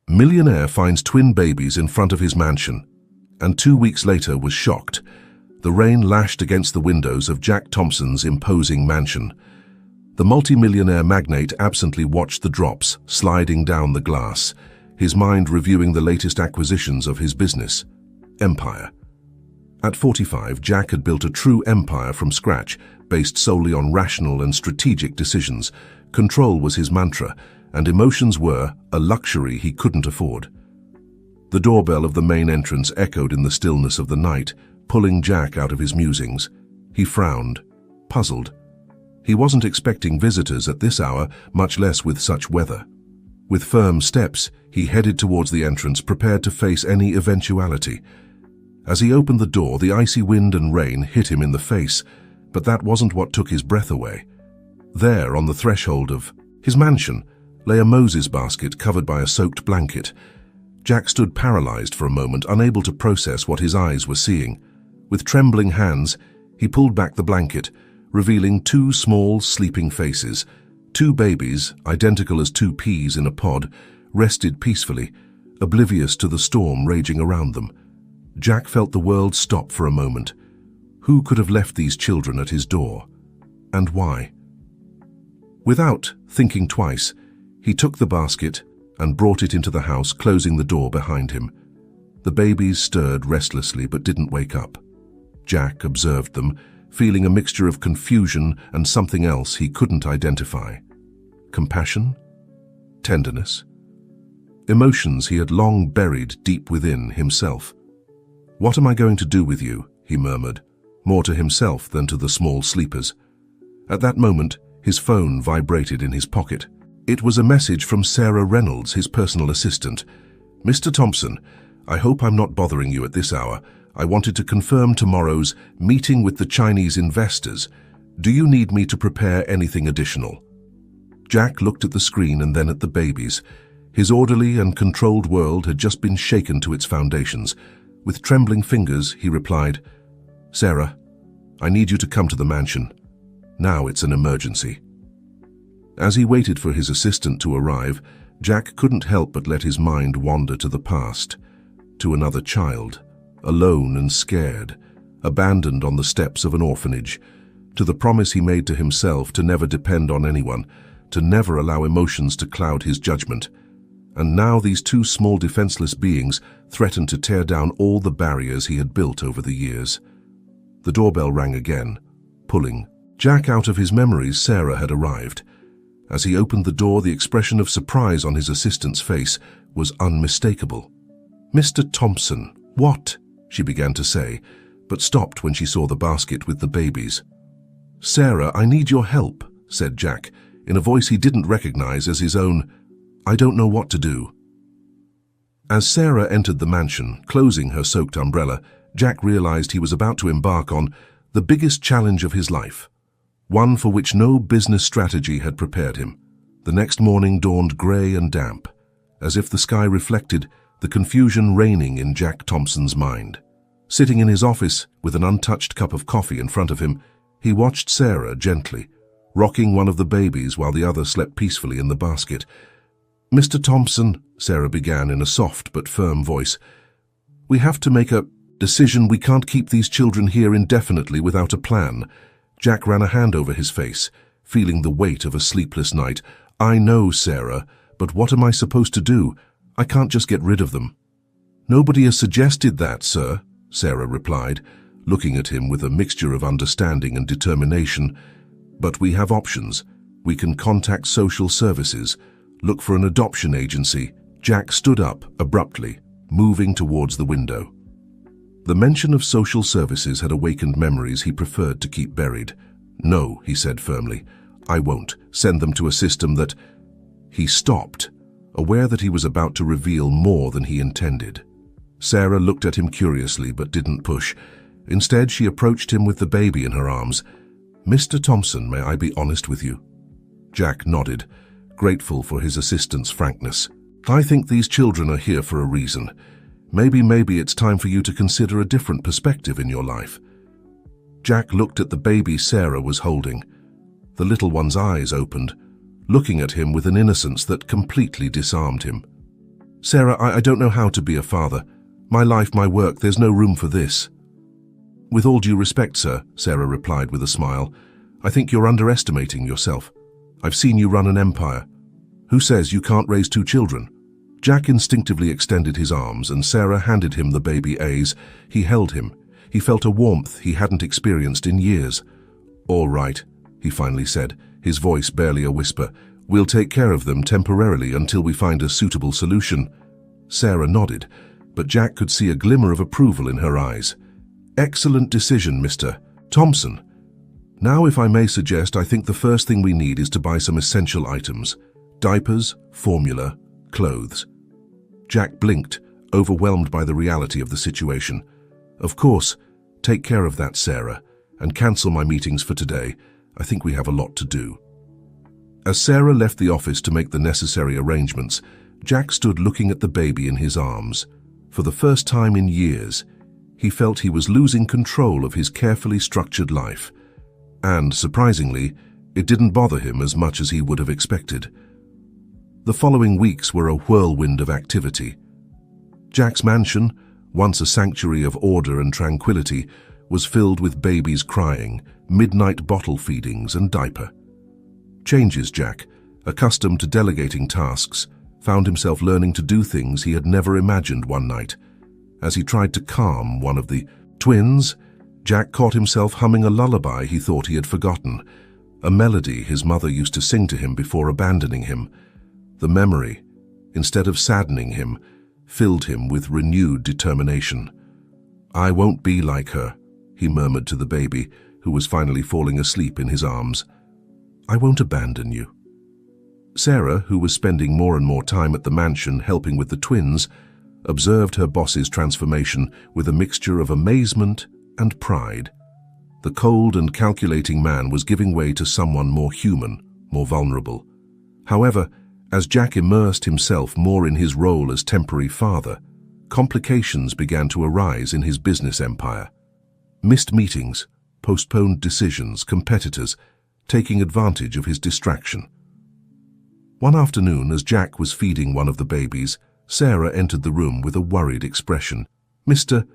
Millionaire finds twin babies in front of his mansion, and 2 weeks later was shocked. The rain lashed against the windows of Jack Thompson's imposing mansion. The multi-millionaire magnate absently watched the drops sliding down the glass, his mind reviewing the latest acquisitions of his business, empire. At 45, Jack had built a true empire from scratch, based solely on rational and strategic decisions. Control was his mantra, and emotions were a luxury he couldn't afford. The doorbell of the main entrance echoed in the stillness of the night, pulling Jack out of his musings. He frowned, puzzled. He wasn't expecting visitors at this hour, much less with such weather. With firm steps, he headed towards the entrance, prepared to face any eventuality. As he opened the door, the icy wind and rain hit him in the face, but that wasn't what took his breath away. There, on the threshold of his mansion, lay a Moses basket covered by a soaked blanket. Jack stood paralyzed for a moment, unable to process what his eyes were seeing. With trembling hands, he pulled back the blanket, revealing 2 small, sleeping faces. 2 babies, identical as 2 peas in a pod, rested peacefully, oblivious to the storm raging around them. Jack felt the world stop for a moment. Who could have left these children at his door? And why? Without thinking twice, he took the basket and brought it into the house, closing the door behind him. The babies stirred restlessly but didn't wake up. Jack observed them, feeling a mixture of confusion and something else he couldn't identify. Compassion? Tenderness? Emotions he had long buried deep within himself. "What am I going to do with you?" he murmured, more to himself than to the small sleepers. At that moment, his phone vibrated in his pocket. It was a message from Sarah Reynolds, his personal assistant. "Mr. Thompson, I hope I'm not bothering you at this hour. I wanted to confirm tomorrow's meeting with the Chinese investors. Do you need me to prepare anything additional?" Jack looked at the screen and then at the babies. His orderly and controlled world had just been shaken to its foundations. With trembling fingers, he replied, "Sarah, I need you to come to the mansion. Now it's an emergency." As he waited for his assistant to arrive, Jack couldn't help but let his mind wander to the past, to another child, alone and scared, abandoned on the steps of an orphanage, to the promise he made to himself to never depend on anyone, to never allow emotions to cloud his judgment. And now these 2 small defenseless beings threatened to tear down all the barriers he had built over the years. The doorbell rang again, pulling Jack out of his memories. Sarah had arrived. As he opened the door, the expression of surprise on his assistant's face was unmistakable. "Mr. Thompson, what?" she began to say, but stopped when she saw the basket with the babies. "Sarah, I need your help," said Jack, in a voice he didn't recognize as his own. "I don't know what to do." As Sarah entered the mansion, closing her soaked umbrella, Jack realized he was about to embark on the biggest challenge of his life, one for which no business strategy had prepared him. The next morning dawned gray and damp, as if the sky reflected the confusion reigning in Jack Thompson's mind. Sitting in his office with an untouched cup of coffee in front of him, he watched Sarah gently, rocking one of the babies while the other slept peacefully in the basket. "Mr. Thompson," Sarah began in a soft but firm voice, "we have to make a decision. We can't keep these children here indefinitely without a plan." Jack ran a hand over his face, feeling the weight of a sleepless night. "I know, Sarah, but what am I supposed to do? I can't just get rid of them." "Nobody has suggested that, sir," Sarah replied, looking at him with a mixture of understanding and determination. "But we have options. We can contact social services, look for an adoption agency." Jack stood up abruptly, moving towards the window. The mention of social services had awakened memories he preferred to keep buried. "No," he said firmly, "I won't send them to a system that—" He stopped, aware that he was about to reveal more than he intended. Sarah looked at him curiously but didn't push. Instead, she approached him with the baby in her arms. "Mr. Thompson, may I be honest with you?" Jack nodded, grateful for his assistant's frankness. "I think these children are here for a reason. Maybe it's time for you to consider a different perspective in your life." Jack looked at the baby Sarah was holding. The little one's eyes opened, looking at him with an innocence that completely disarmed him. "Sarah, I don't know how to be a father. My life, my work, there's no room for this." "With all due respect, sir," Sarah replied with a smile, "I think you're underestimating yourself. I've seen you run an empire. Who says you can't raise 2 children?" Jack instinctively extended his arms, and Sarah handed him the baby A's. He held him. He felt a warmth he hadn't experienced in years. "All right," he finally said, his voice barely a whisper. "We'll take care of them temporarily until we find a suitable solution." Sarah nodded, but Jack could see a glimmer of approval in her eyes. "Excellent decision, Mr. Thompson. Now, if I may suggest, I think the first thing we need is to buy some essential items. Diapers, formula, clothes." Jack blinked, overwhelmed by the reality of the situation. "Of course, take care of that, Sarah, and cancel my meetings for today. I think we have a lot to do." As Sarah left the office to make the necessary arrangements, Jack stood looking at the baby in his arms. For the first time in years, he felt he was losing control of his carefully structured life. And, surprisingly, it didn't bother him as much as he would have expected. The following weeks were a whirlwind of activity. Jack's mansion, once a sanctuary of order and tranquility, was filled with babies crying, midnight bottle feedings, and diaper changes. Jack, accustomed to delegating tasks, found himself learning to do things he had never imagined one night. As he tried to calm one of the twins, Jack caught himself humming a lullaby he thought he had forgotten, a melody his mother used to sing to him before abandoning him. The memory, instead of saddening him, filled him with renewed determination. "I won't be like her," he murmured to the baby, who was finally falling asleep in his arms. "I won't abandon you." Sarah, who was spending more and more time at the mansion helping with the twins, observed her boss's transformation with a mixture of amazement and pride. The cold and calculating man was giving way to someone more human, more vulnerable. However, as Jack immersed himself more in his role as temporary father, complications began to arise in his business empire. Missed meetings, postponed decisions, competitors taking advantage of his distraction. One afternoon, as Jack was feeding one of the babies, Sarah entered the room with a worried expression. "Mr.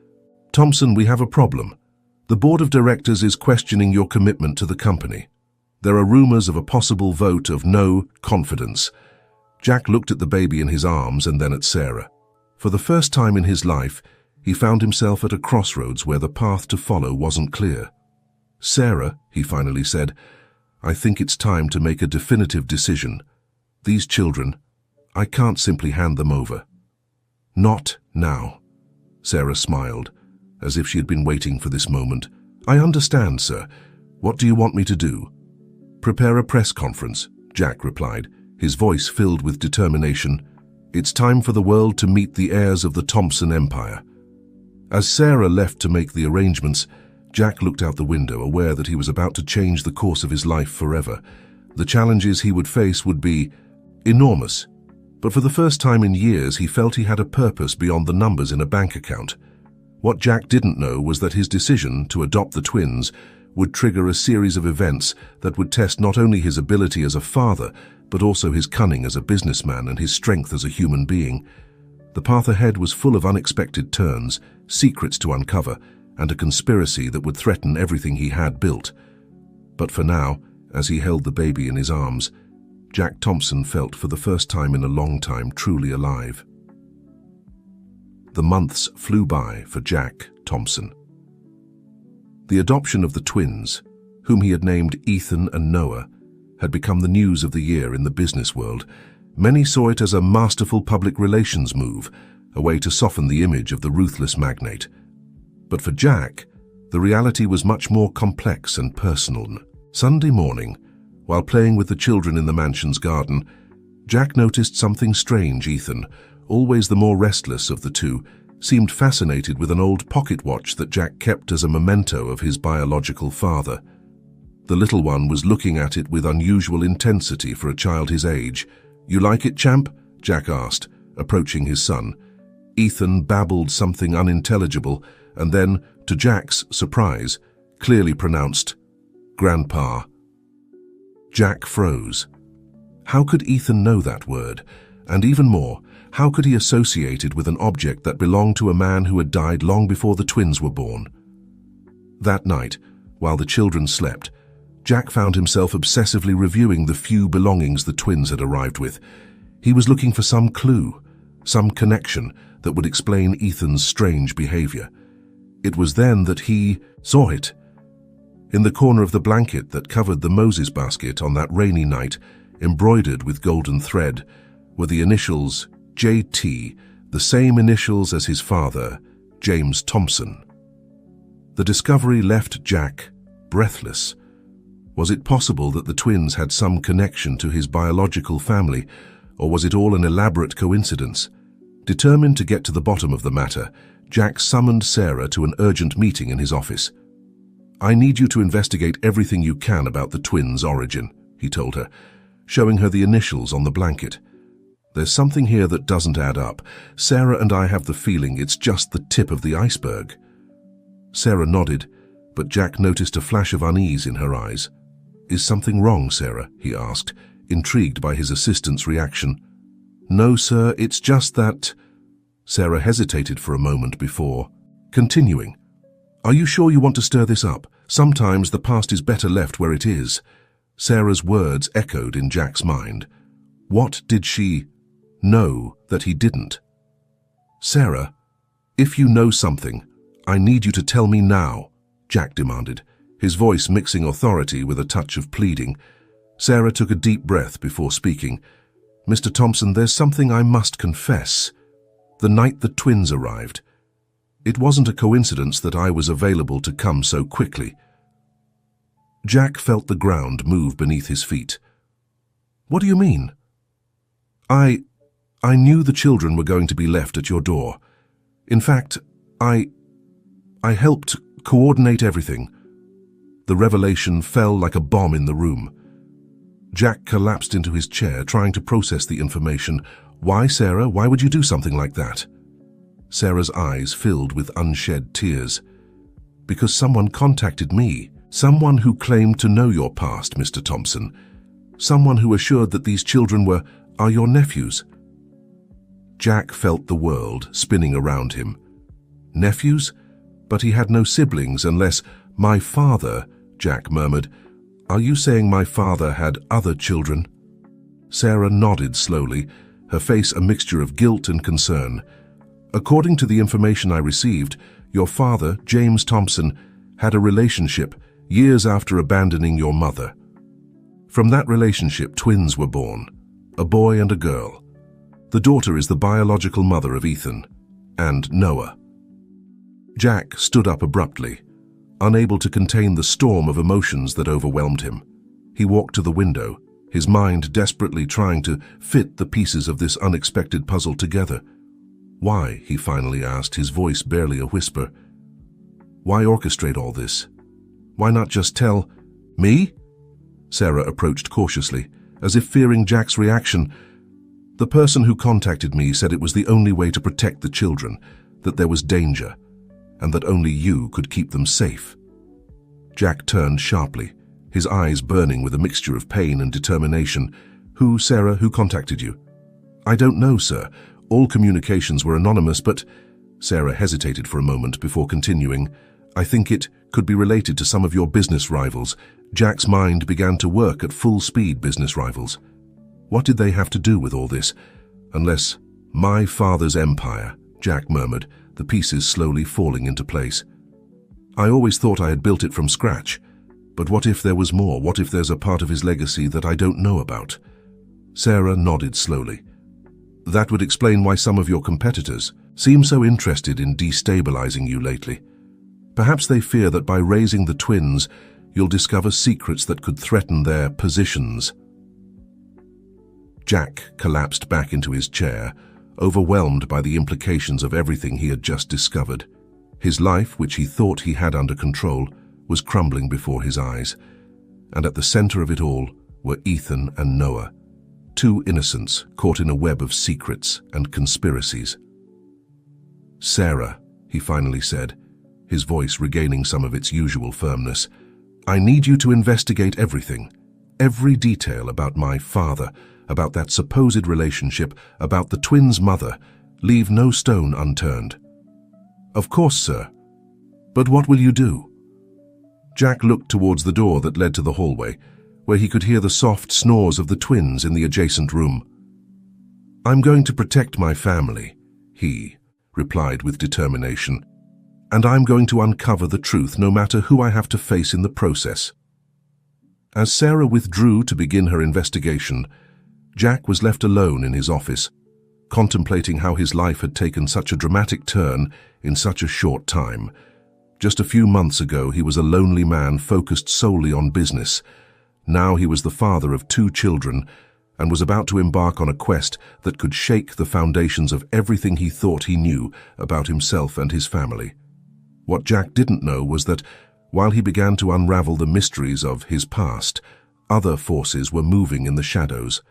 Thompson, we have a problem. The board of directors is questioning your commitment to the company. There are rumors of a possible vote of no confidence." Jack looked at the baby in his arms and then at Sarah. For the first time in his life, he found himself at a crossroads where the path to follow wasn't clear. "Sarah," he finally said, "I think it's time to make a definitive decision. These children, I can't simply hand them over." "Not now." Sarah smiled, as if she had been waiting for this moment. "I understand, sir. What do you want me to do?" "Prepare a press conference," Jack replied, his voice filled with determination. "It's time for the world to meet the heirs of the Thompson Empire." As Sarah left to make the arrangements, Jack looked out the window, aware that he was about to change the course of his life forever. The challenges he would face would be enormous, but for the first time in years he felt he had a purpose beyond the numbers in a bank account. What Jack didn't know was that his decision to adopt the twins would trigger a series of events that would test not only his ability as a father, but also his cunning as a businessman and his strength as a human being. The path ahead was full of unexpected turns, secrets to uncover, and a conspiracy that would threaten everything he had built. But for now, as he held the baby in his arms, Jack Thompson felt for the first time in a long time truly alive. The months flew by for Jack Thompson. The adoption of the twins, whom he had named Ethan and Noah, had become the news of the year in the business world. Many saw it as a masterful public relations move, a way to soften the image of the ruthless magnate. But for Jack, the reality was much more complex and personal. Sunday morning, while playing with the children in the mansion's garden, Jack noticed something strange. Ethan, always the more restless of the two, seemed fascinated with an old pocket watch that Jack kept as a memento of his biological father. The little one was looking at it with unusual intensity for a child his age. "You like it, champ?" Jack asked, approaching his son. Ethan babbled something unintelligible, and then, to Jack's surprise, clearly pronounced, "Grandpa." Jack froze. How could Ethan know that word? And even more, How could he associate it with an object that belonged to a man who had died long before the twins were born? That night, while the children slept, Jack found himself obsessively reviewing the few belongings the twins had arrived with. He was looking for some clue, some connection that would explain Ethan's strange behavior. It was then that he saw it. In the corner of the blanket that covered the Moses basket on that rainy night, embroidered with golden thread, were the initials JT, the same initials as his father, James Thompson. The discovery left Jack breathless. Was it possible that the twins had some connection to his biological family, or was it all an elaborate coincidence? Determined to get to the bottom of the matter, Jack summoned Sarah to an urgent meeting in his office. "I need you to investigate everything you can about the twins' origin," he told her, showing her the initials on the blanket. "There's something here that doesn't add up. Sarah and I have the feeling it's just the tip of the iceberg." Sarah nodded, but Jack noticed a flash of unease in her eyes. "Is something wrong, Sarah?" he asked, intrigued by his assistant's reaction. "No, sir, it's just that—" Sarah hesitated for a moment before continuing. "Are you sure you want to stir this up? Sometimes the past is better left where it is." Sarah's words echoed in Jack's mind. What did she know that he didn't? "Sarah, if you know something, I need you to tell me now," Jack demanded, his voice mixing authority with a touch of pleading. Sarah took a deep breath before speaking. "Mr. Thompson, there's something I must confess. The night the twins arrived, it wasn't a coincidence that I was available to come so quickly." Jack felt the ground move beneath his feet. "What do you mean?" I knew the children were going to be left at your door. In fact, I helped coordinate everything." The revelation fell like a bomb in the room. Jack collapsed into his chair, trying to process the information. "Why, Sarah? Why would you do something like that?" Sarah's eyes filled with unshed tears. "Because someone contacted me. Someone who claimed to know your past, Mr. Thompson. Someone who assured that these children are your nephews." Jack felt the world spinning around him. Nephews? But he had no siblings unless— "My father," Jack murmured. "Are you saying my father had other children?" Sarah nodded slowly, her face a mixture of guilt and concern. "According to the information I received, your father, James Thompson, had a relationship years after abandoning your mother. From that relationship, twins were born, a boy and a girl. The daughter is the biological mother of Ethan and Noah." Jack stood up abruptly, unable to contain the storm of emotions that overwhelmed him. He walked to the window, his mind desperately trying to fit the pieces of this unexpected puzzle together. "Why?" he finally asked, his voice barely a whisper. "Why orchestrate all this? Why not just tell me?" Sarah approached cautiously, as if fearing Jack's reaction. "The person who contacted me said it was the only way to protect the children, that there was danger, and that only you could keep them safe." Jack turned sharply, his eyes burning with a mixture of pain and determination. "Who, Sarah, who contacted you?" "I don't know, sir. All communications were anonymous, but—" Sarah hesitated for a moment before continuing. "I think it could be related to some of your business rivals." Jack's mind began to work at full speed. Business rivals. What did they have to do with all this? Unless— "My father's empire," Jack murmured, the pieces slowly falling into place. "I always thought I had built it from scratch. But what if there was more? What if there's a part of his legacy that I don't know about?" Sarah nodded slowly. "That would explain why some of your competitors seem so interested in destabilizing you lately. Perhaps they fear that by raising the twins, you'll discover secrets that could threaten their positions." Jack collapsed back into his chair, overwhelmed by the implications of everything he had just discovered. His life, which he thought he had under control, was crumbling before his eyes. And at the center of it all were Ethan and Noah, two innocents caught in a web of secrets and conspiracies. "Sarah," he finally said, his voice regaining some of its usual firmness, "I need you to investigate everything, every detail about my father, about that supposed relationship, about the twins' mother. Leave no stone unturned. Of course, sir. But what will you do? Jack looked towards the door that led to the hallway, where he could hear the soft snores of the twins in the adjacent room. I'm going to protect my family, he replied with determination. And I'm going to uncover the truth, no matter who I have to face in the process. As Sarah withdrew to begin her investigation, Jack was left alone in his office, contemplating how his life had taken such a dramatic turn in such a short time. Just a few months ago, he was a lonely man focused solely on business. Now he was the father of 2 children and was about to embark on a quest that could shake the foundations of everything he thought he knew about himself and his family. What Jack didn't know was that, while he began to unravel the mysteries of his past, other forces were moving in the shadows.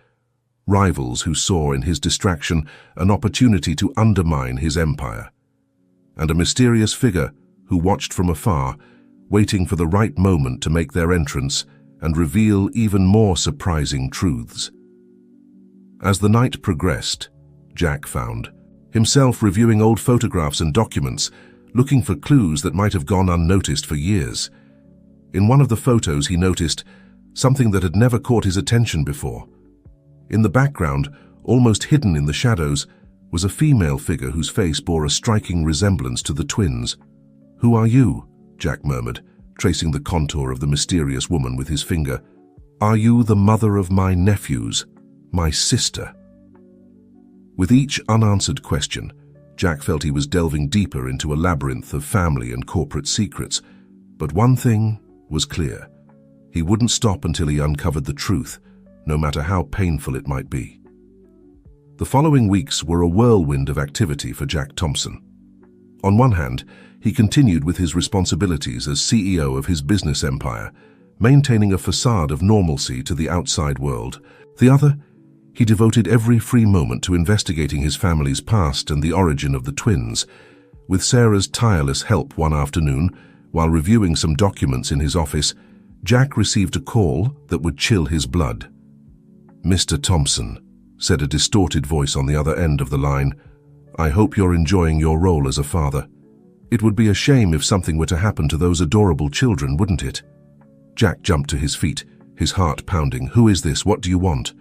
Rivals who saw in his distraction an opportunity to undermine his empire. And a mysterious figure who watched from afar, waiting for the right moment to make their entrance and reveal even more surprising truths. As the night progressed, Jack found himself reviewing old photographs and documents, looking for clues that might have gone unnoticed for years. In one of the photos, he noticed something that had never caught his attention before. In the background, almost hidden in the shadows, was a female figure whose face bore a striking resemblance to the twins. "Who are you?" Jack murmured, tracing the contour of the mysterious woman with his finger. "Are you the mother of my nephews, my sister?" With each unanswered question, Jack felt he was delving deeper into a labyrinth of family and corporate secrets. But one thing was clear. He wouldn't stop until he uncovered the truth, no matter how painful it might be. The following weeks were a whirlwind of activity for Jack Thompson. On one hand, he continued with his responsibilities as CEO of his business empire, maintaining a facade of normalcy to the outside world. The other, he devoted every free moment to investigating his family's past and the origin of the twins. With Sarah's tireless help one afternoon, while reviewing some documents in his office, Jack received a call that would chill his blood. "Mr. Thompson," said a distorted voice on the other end of the line, "I hope you're enjoying your role as a father. It would be a shame if something were to happen to those adorable children, wouldn't it?" Jack jumped to his feet, his heart pounding. "Who is this? What do you want?"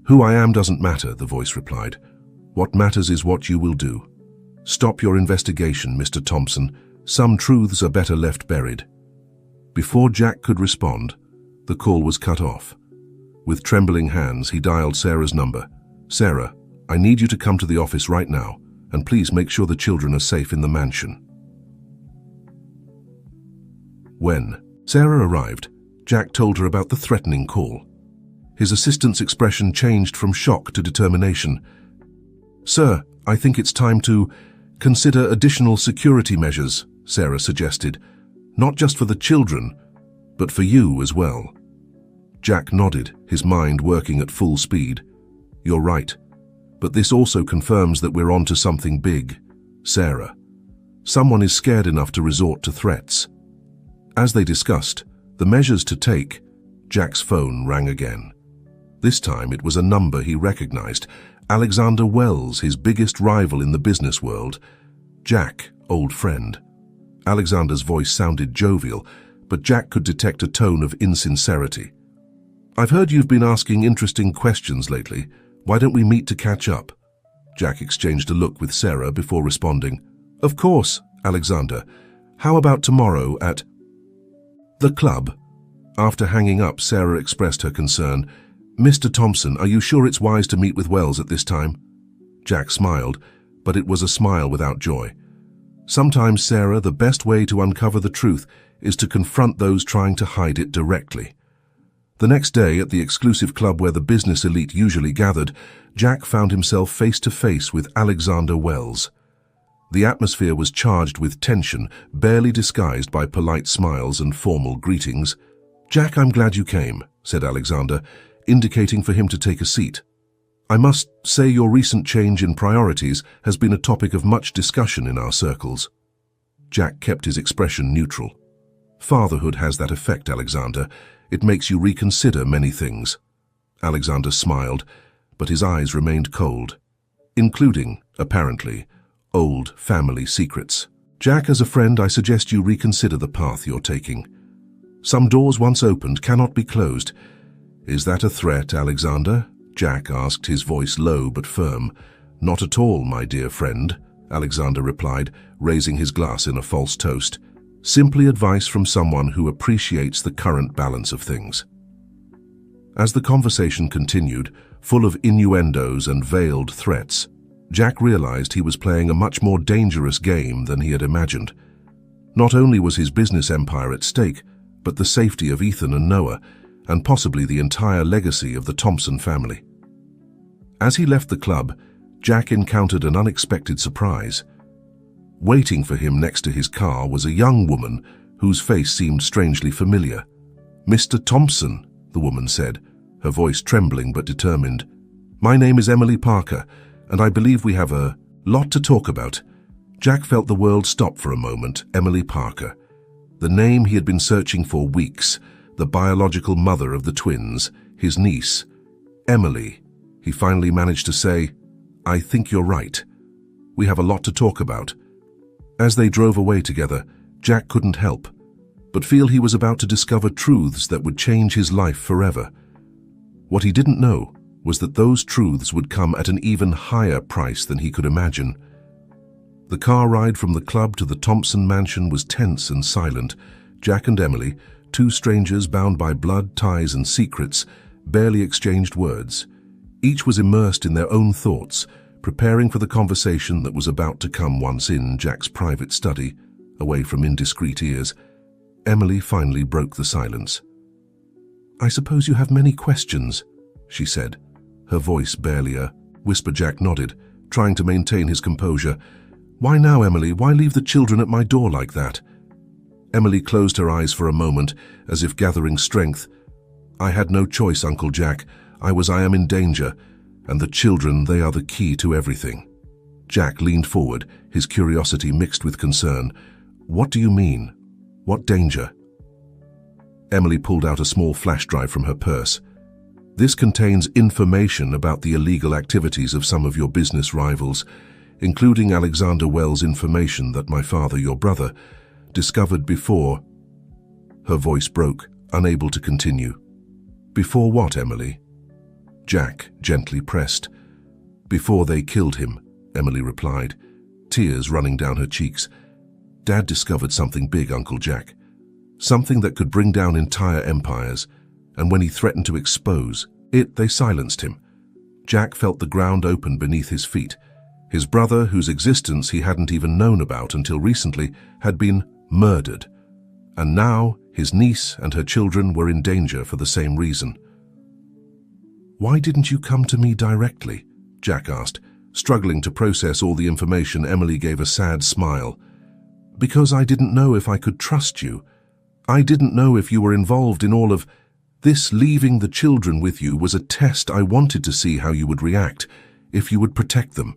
"Who I am doesn't matter," the voice replied. "What matters is what you will do. Stop your investigation, Mr. Thompson. Some truths are better left buried." Before Jack could respond, the call was cut off. With trembling hands, he dialed Sarah's number. "Sarah, I need you to come to the office right now, and please make sure the children are safe in the mansion." When Sarah arrived, Jack told her about the threatening call. His assistant's expression changed from shock to determination. "Sir, I think it's time to consider additional security measures," Sarah suggested. "Not just for the children, but for you as well." Jack nodded, his mind working at full speed. "You're right, but this also confirms that we're onto something big. Sarah, someone is scared enough to resort to threats." As they discussed the measures to take, Jack's phone rang again. This time it was a number he recognized. Alexander Wells, his biggest rival in the business world. "Jack, old friend." Alexander's voice sounded jovial, but Jack could detect a tone of insincerity. "I've heard you've been asking interesting questions lately. Why don't we meet to catch up?" Jack exchanged a look with Sarah before responding. "Of course, Alexander. How about tomorrow at the club?" After hanging up, Sarah expressed her concern. "Mr. Thompson, are you sure it's wise to meet with Wells at this time?" Jack smiled, but it was a smile without joy. "Sometimes, Sarah, the best way to uncover the truth is to confront those trying to hide it directly." The next day, at the exclusive club where the business elite usually gathered, Jack found himself face to face with Alexander Wells. The atmosphere was charged with tension, barely disguised by polite smiles and formal greetings. "Jack, I'm glad you came," said Alexander, indicating for him to take a seat. "I must say your recent change in priorities has been a topic of much discussion in our circles." Jack kept his expression neutral. "Fatherhood has that effect, Alexander. It makes you reconsider many things." Alexander smiled, but his eyes remained cold, including, apparently, old family secrets. Jack, as a friend, I suggest you reconsider the path you're taking. Some doors once opened cannot be closed. Is that a threat, Alexander? Jack asked, his voice low but firm. Not at all, my dear friend, Alexander replied, raising his glass in a false toast. Simply advice from someone who appreciates the current balance of things. As the conversation continued, full of innuendos and veiled threats, Jack realized he was playing a much more dangerous game than he had imagined. Not only was his business empire at stake, but the safety of Ethan and Noah, and possibly the entire legacy of the Thompson family. As he left the club, Jack encountered an unexpected surprise. Waiting for him next to his car was a young woman whose face seemed strangely familiar. "Mr. Thompson," the woman said, her voice trembling but determined. "My name is Emily Parker, and I believe we have a lot to talk about." Jack felt the world stop for a moment. Emily Parker. The name he had been searching for weeks, the biological mother of the twins, his niece. "Emily," he finally managed to say, "I think you're right. We have a lot to talk about." As they drove away together, Jack couldn't help but feel he was about to discover truths that would change his life forever. What he didn't know was that those truths would come at an even higher price than he could imagine. The car ride from the club to the Thompson mansion was tense and silent. Jack and Emily, two strangers bound by blood, ties, and secrets, barely exchanged words. Each was immersed in their own thoughts, preparing for the conversation that was about to come once in Jack's private study, away from indiscreet ears. Emily finally broke the silence. "I suppose you have many questions," she said, her voice barely a whisper. Jack nodded, trying to maintain his composure. "Why now, Emily? Why leave the children at my door like that?" Emily closed her eyes for a moment, as if gathering strength. "I had no choice, Uncle Jack. I am in danger, and the children, they are the key to everything." Jack leaned forward, his curiosity mixed with concern. "What do you mean? What danger?" Emily pulled out a small flash drive from her purse. "This contains information about the illegal activities of some of your business rivals, including Alexander Wells' information that my father, your brother, discovered before." Her voice broke, unable to continue. "Before what, Emily?" Jack gently pressed. "Before they killed him," Emily replied, tears running down her cheeks. "Dad discovered something big, Uncle Jack. Something that could bring down entire empires, and when he threatened to expose it, they silenced him." Jack felt the ground open beneath his feet. His brother, whose existence he hadn't even known about until recently, had been murdered. And now his niece and her children were in danger for the same reason. "Why didn't you come to me directly?" Jack asked, struggling to process all the information. Emily gave a sad smile. "Because I didn't know if I could trust you. I didn't know if you were involved in all of this. Leaving the children with you was a test. I wanted to see how you would react, if you would protect them."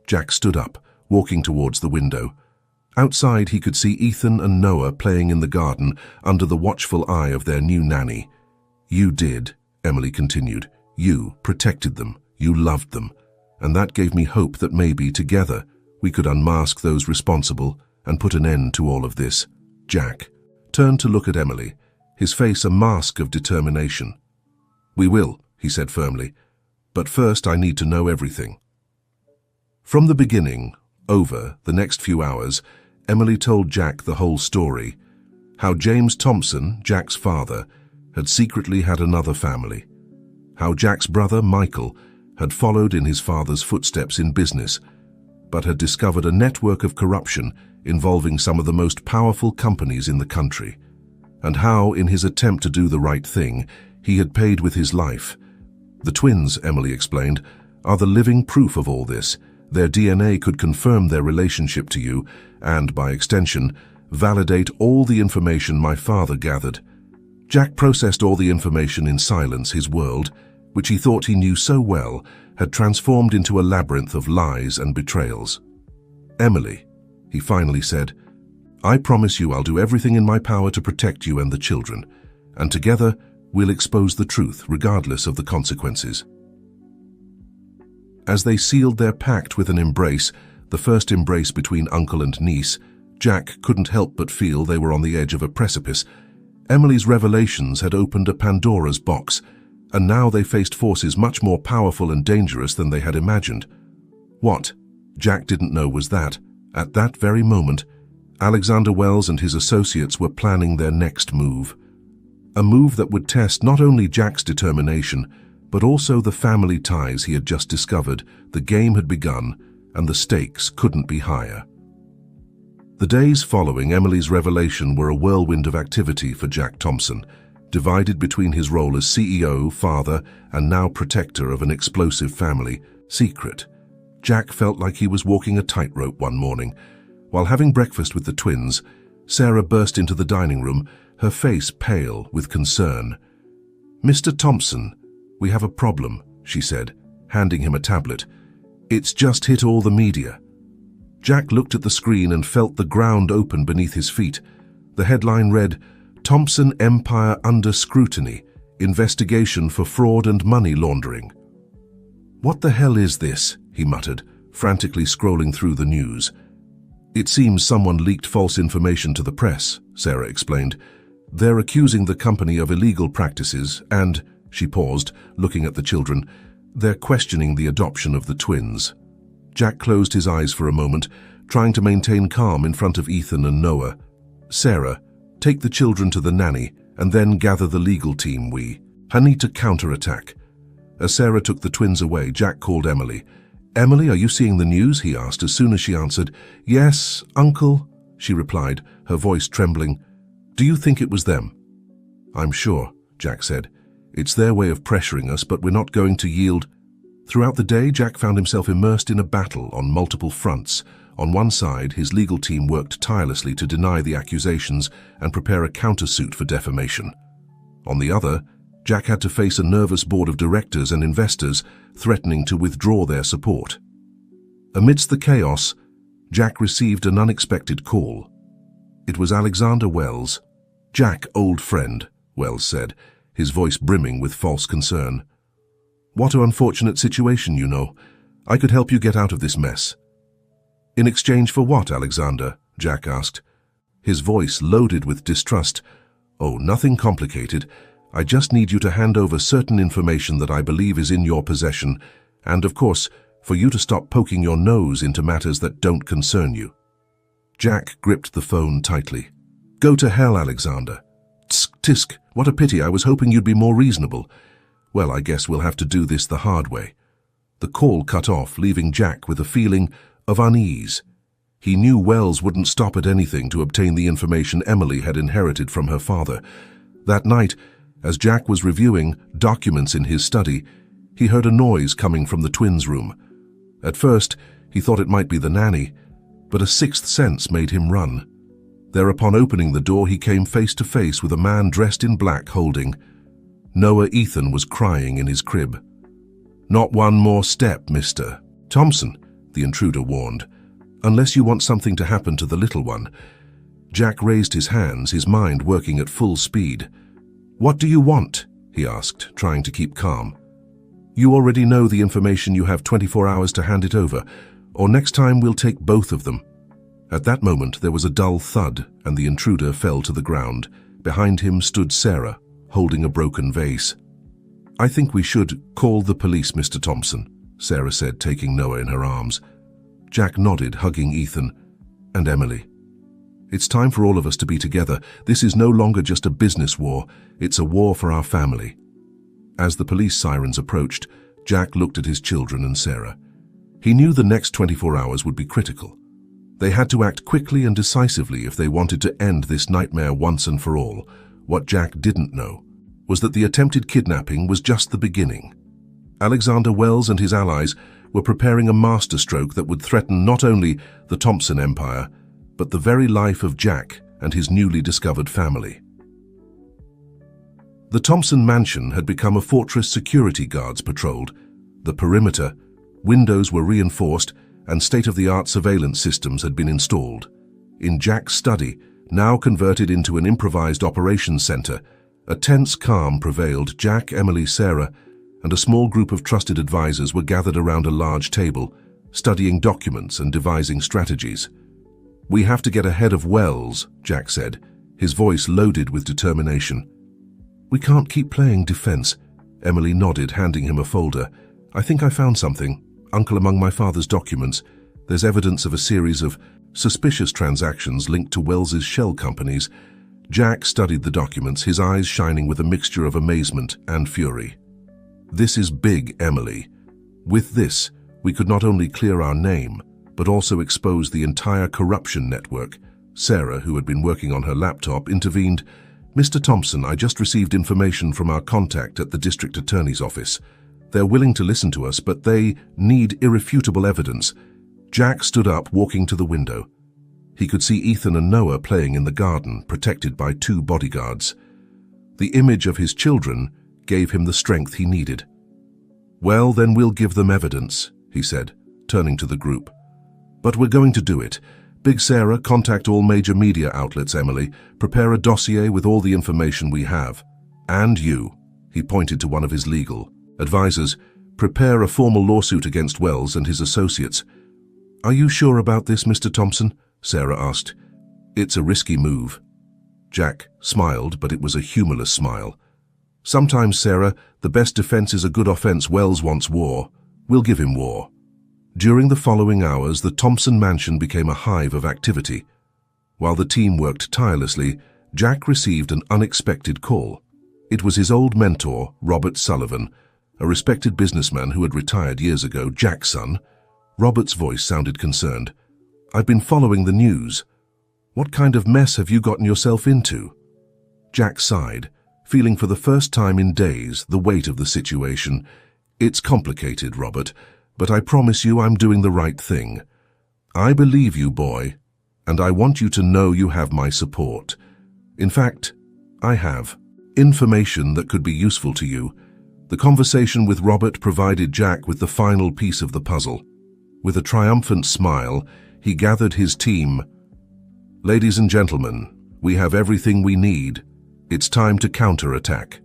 Jack stood up, walking towards the window. Outside, he could see Ethan and Noah playing in the garden under the watchful eye of their new nanny. "You did," Emily continued. "You protected them. You loved them. And that gave me hope that maybe together we could unmask those responsible and put an end to all of this." Jack turned to look at Emily, his face a mask of determination. "We will," he said firmly. "But first I need to know everything." From the beginning, over the next few hours, Emily told Jack the whole story. How James Thompson, Jack's father, had secretly had another family. How Jack's brother, Michael, had followed in his father's footsteps in business, but had discovered a network of corruption involving some of the most powerful companies in the country. And how, in his attempt to do the right thing, he had paid with his life. The twins, Emily explained, are the living proof of all this. Their DNA could confirm their relationship to you and, by extension, validate all the information my father gathered. Jack processed all the information in silence. His world, which he thought he knew so well, had transformed into a labyrinth of lies and betrayals. "Emily," he finally said, "I promise you I'll do everything in my power to protect you and the children, and together we'll expose the truth regardless of the consequences." As they sealed their pact with an embrace, the first embrace between uncle and niece, Jack couldn't help but feel they were on the edge of a precipice. Emily's revelations had opened a Pandora's box, and now they faced forces much more powerful and dangerous than they had imagined. What Jack didn't know was that, at that very moment, Alexander Wells and his associates were planning their next move. A move that would test not only Jack's determination, but also the family ties he had just discovered. The game had begun, and the stakes couldn't be higher. The days following Emily's revelation were a whirlwind of activity for Jack Thompson, divided between his role as CEO, father, and now protector of an explosive family secret. Jack felt like he was walking a tightrope one morning. While having breakfast with the twins, Sarah burst into the dining room, her face pale with concern. "Mr. Thompson, we have a problem," she said, handing him a tablet. "It's just hit all the media." Jack looked at the screen and felt the ground open beneath his feet. The headline read, "Thompson Empire Under Scrutiny, Investigation for Fraud and Money Laundering." "What the hell is this?" he muttered, frantically scrolling through the news. "It seems someone leaked false information to the press," Sarah explained. "They're accusing the company of illegal practices and," she paused, looking at the children, "they're questioning the adoption of the twins." Jack closed his eyes for a moment, trying to maintain calm in front of Ethan and Noah. "Sarah, take the children to the nanny and then gather the legal team. I need to counterattack." As Sarah took the twins away, Jack called Emily. "Emily, are you seeing the news?" he asked as soon as she answered. "Yes, Uncle," she replied, her voice trembling. "Do you think it was them?" "I'm sure," Jack said. "It's their way of pressuring us, but we're not going to yield." Throughout the day, Jack found himself immersed in a battle on multiple fronts. On one side, his legal team worked tirelessly to deny the accusations and prepare a countersuit for defamation. On the other, Jack had to face a nervous board of directors and investors threatening to withdraw their support. Amidst the chaos, Jack received an unexpected call. It was Alexander Wells. "Jack, old friend," Wells said, his voice brimming with false concern. "What an unfortunate situation, you know. I could help you get out of this mess." "In exchange for what, Alexander?" Jack asked, his voice loaded with distrust. "Oh, nothing complicated. I just need you to hand over certain information that I believe is in your possession, and, of course, for you to stop poking your nose into matters that don't concern you." Jack gripped the phone tightly. "Go to hell, Alexander." "Tsk, tisk, what a pity. I was hoping you'd be more reasonable." "Well, I guess we'll have to do this the hard way." The call cut off, leaving Jack with a feeling of unease. He knew Wells wouldn't stop at anything to obtain the information Emily had inherited from her father. That night, as Jack was reviewing documents in his study, he heard a noise coming from the twins' room. At first, he thought it might be the nanny, but a sixth sense made him run. Thereupon opening the door, he came face to face with a man dressed in black holding. Noah Ethan was crying in his crib. "Not one more step, Mr. Thompson," the intruder warned, "unless you want something to happen to the little one." Jack raised his hands, his mind working at full speed. "What do you want?" he asked, trying to keep calm. "You already know the information. You have 24 hours to hand it over, or next time we'll take both of them." At that moment, there was a dull thud, and the intruder fell to the ground. Behind him stood Sarah, holding a broken vase. "I think we should call the police, Mr. Thompson," Sarah said, taking Noah in her arms. Jack nodded, hugging Ethan and Emily. "It's time for all of us to be together. This is no longer just a business war. It's a war for our family." As the police sirens approached, Jack looked at his children and Sarah. He knew the next 24 hours would be critical. They had to act quickly and decisively if they wanted to end this nightmare once and for all. What Jack didn't know was that the attempted kidnapping was just the beginning. Alexander Wells and his allies were preparing a masterstroke that would threaten not only the Thompson Empire, but the very life of Jack and his newly discovered family. The Thompson mansion had become a fortress. Security guards patrolled the perimeter, windows were reinforced, and state-of-the-art surveillance systems had been installed. In Jack's study, now converted into an improvised operations center, a tense calm prevailed. Jack, Emily, Sarah, and a small group of trusted advisors were gathered around a large table, studying documents and devising strategies. "We have to get ahead of Wells," Jack said, his voice loaded with determination. "We can't keep playing defense," Emily nodded, handing him a folder. "I think I found something. Uncle, among my father's documents, there's evidence of a series of suspicious transactions linked to Wells's shell companies." Jack studied the documents, his eyes shining with a mixture of amazement and fury. "This is big, Emily. With this, we could not only clear our name, but also expose the entire corruption network." Sarah, who had been working on her laptop, intervened. "Mr. Thompson, I just received information from our contact at the district attorney's office. They're willing to listen to us, but they need irrefutable evidence." Jack stood up, walking to the window. He could see Ethan and Noah playing in the garden, protected by 2 bodyguards. The image of his children gave him the strength he needed. "Well, then we'll give them evidence," he said, turning to the group. "But we're going to do it. Big Sarah, contact all major media outlets, Emily. Prepare a dossier with all the information we have. And you," he pointed to one of his legal advisors, "prepare a formal lawsuit against Wells and his associates." "Are you sure about this, Mr. Thompson?" Sarah asked. "It's a risky move." Jack smiled, but it was a humorless smile. "Sometimes, Sarah, the best defense is a good offense. Wells wants war. We'll give him war." During the following hours, the Thompson mansion became a hive of activity. While the team worked tirelessly, Jack received an unexpected call. It was his old mentor, Robert Sullivan, a respected businessman who had retired years ago. "Jack's son." Robert's voice sounded concerned. "I've been following the news. What kind of mess have you gotten yourself into?" Jack sighed, feeling for the first time in days the weight of the situation. "It's complicated, Robert, but I promise you I'm doing the right thing. I believe you, boy, and I want you to know you have my support. In fact, I have information that could be useful to you." The conversation with Robert provided Jack with the final piece of the puzzle. With a triumphant smile, he gathered his team. "Ladies and gentlemen, we have everything we need. It's time to counterattack."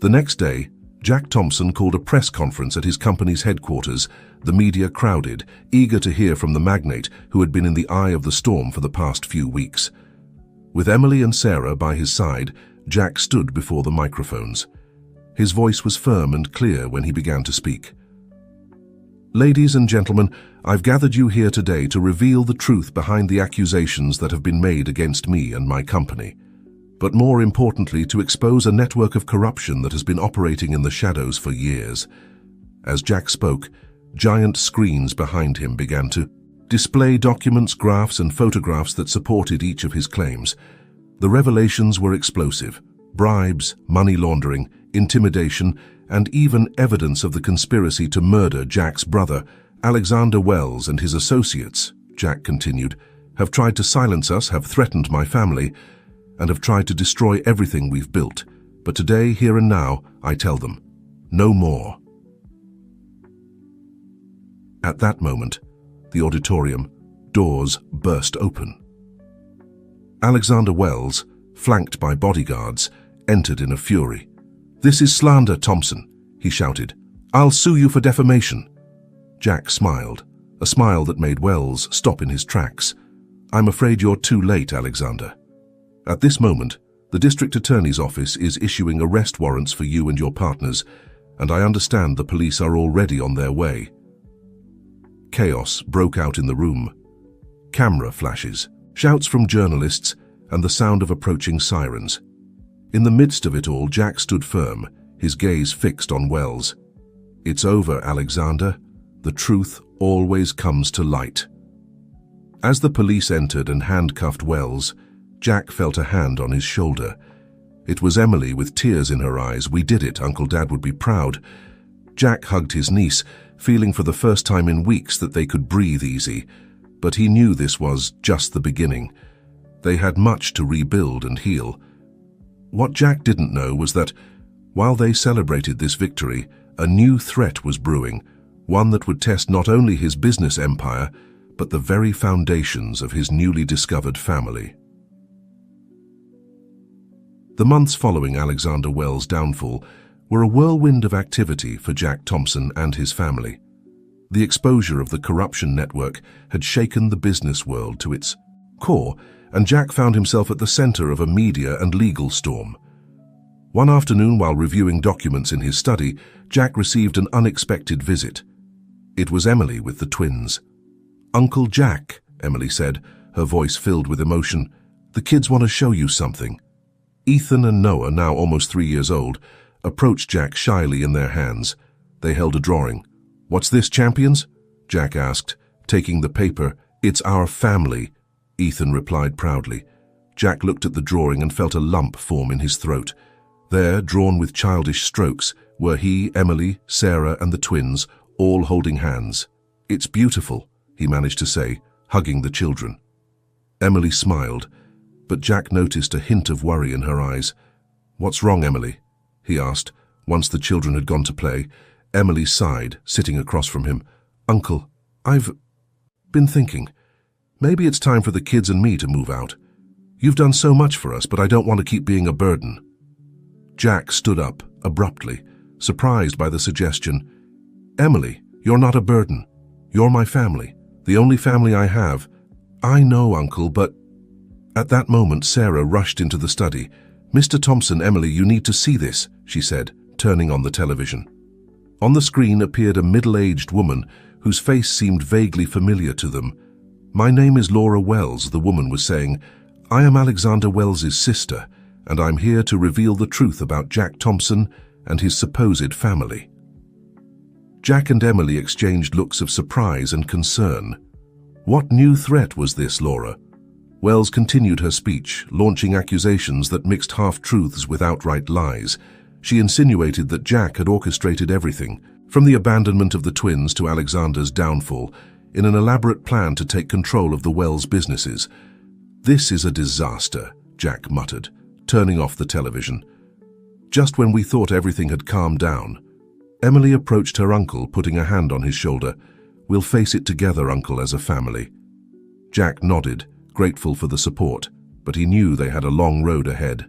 The next day, Jack Thompson called a press conference at his company's headquarters. The media crowded, eager to hear from the magnate who had been in the eye of the storm for the past few weeks. With Emily and Sarah by his side, Jack stood before the microphones. His voice was firm and clear when he began to speak. "Ladies and gentlemen, I've gathered you here today to reveal the truth behind the accusations that have been made against me and my company, but more importantly, to expose a network of corruption that has been operating in the shadows for years." As Jack spoke, giant screens behind him began to display documents, graphs, and photographs that supported each of his claims. The revelations were explosive: bribes, money laundering, intimidation, and even evidence of the conspiracy to murder Jack's brother. "Alexander Wells and his associates," Jack continued, "have tried to silence us, have threatened my family, and have tried to destroy everything we've built. But today, here and now, I tell them, no more." At that moment, the auditorium doors burst open. Alexander Wells, flanked by bodyguards, entered in a fury. "This is slander, Thompson," he shouted. "I'll sue you for defamation." Jack smiled, a smile that made Wells stop in his tracks. "I'm afraid you're too late, Alexander. At this moment, the district attorney's office is issuing arrest warrants for you and your partners, and I understand the police are already on their way." Chaos broke out in the room. Camera flashes, shouts from journalists, and the sound of approaching sirens. In the midst of it all, Jack stood firm, his gaze fixed on Wells. "It's over, Alexander. The truth always comes to light." As the police entered and handcuffed Wells, Jack felt a hand on his shoulder. It was Emily with tears in her eyes. "We did it. Uncle Dad would be proud." Jack hugged his niece, feeling for the first time in weeks that they could breathe easy. But he knew this was just the beginning. They had much to rebuild and heal. What Jack didn't know was that, while they celebrated this victory, a new threat was brewing, one that would test not only his business empire, but the very foundations of his newly discovered family. The months following Alexander Wells' downfall were a whirlwind of activity for Jack Thompson and his family. The exposure of the corruption network had shaken the business world to its core, and Jack found himself at the center of a media and legal storm. One afternoon, while reviewing documents in his study, Jack received an unexpected visit. It was Emily with the twins. "Uncle Jack," Emily said, her voice filled with emotion, "the kids want to show you something." Ethan and Noah, now almost 3 years old, approached Jack shyly in their hands. They held a drawing. "What's this, champions?" Jack asked, taking the paper. "It's our family," Ethan replied proudly. Jack looked at the drawing and felt a lump form in his throat. There, drawn with childish strokes, were he, Emily, Sarah, and the twins, all holding hands. "It's beautiful," he managed to say, hugging the children. Emily smiled, but Jack noticed a hint of worry in her eyes. "What's wrong, Emily?" he asked, once the children had gone to play. Emily sighed, sitting across from him. "Uncle, I've been thinking. Maybe it's time for the kids and me to move out. You've done so much for us, but I don't want to keep being a burden." Jack stood up, abruptly, surprised by the suggestion. "Emily, you're not a burden. You're my family, the only family I have." "I know, Uncle, but—" At that moment, Sarah rushed into the study. "Mr. Thompson, Emily, you need to see this," she said, turning on the television. On the screen appeared a middle-aged woman whose face seemed vaguely familiar to them. "My name is Laura Wells," the woman was saying. "I am Alexander Wells's sister, and I'm here to reveal the truth about Jack Thompson and his supposed family." Jack and Emily exchanged looks of surprise and concern. What new threat was this, Laura? Wells continued her speech, launching accusations that mixed half-truths with outright lies. She insinuated that Jack had orchestrated everything, from the abandonment of the twins to Alexander's downfall, in an elaborate plan to take control of the Wells businesses. "This is a disaster," Jack muttered, turning off the television. Just when we thought everything had calmed down, Emily approached her uncle, putting a hand on his shoulder. "We'll face it together, Uncle, as a family." Jack nodded, grateful for the support, but he knew they had a long road ahead.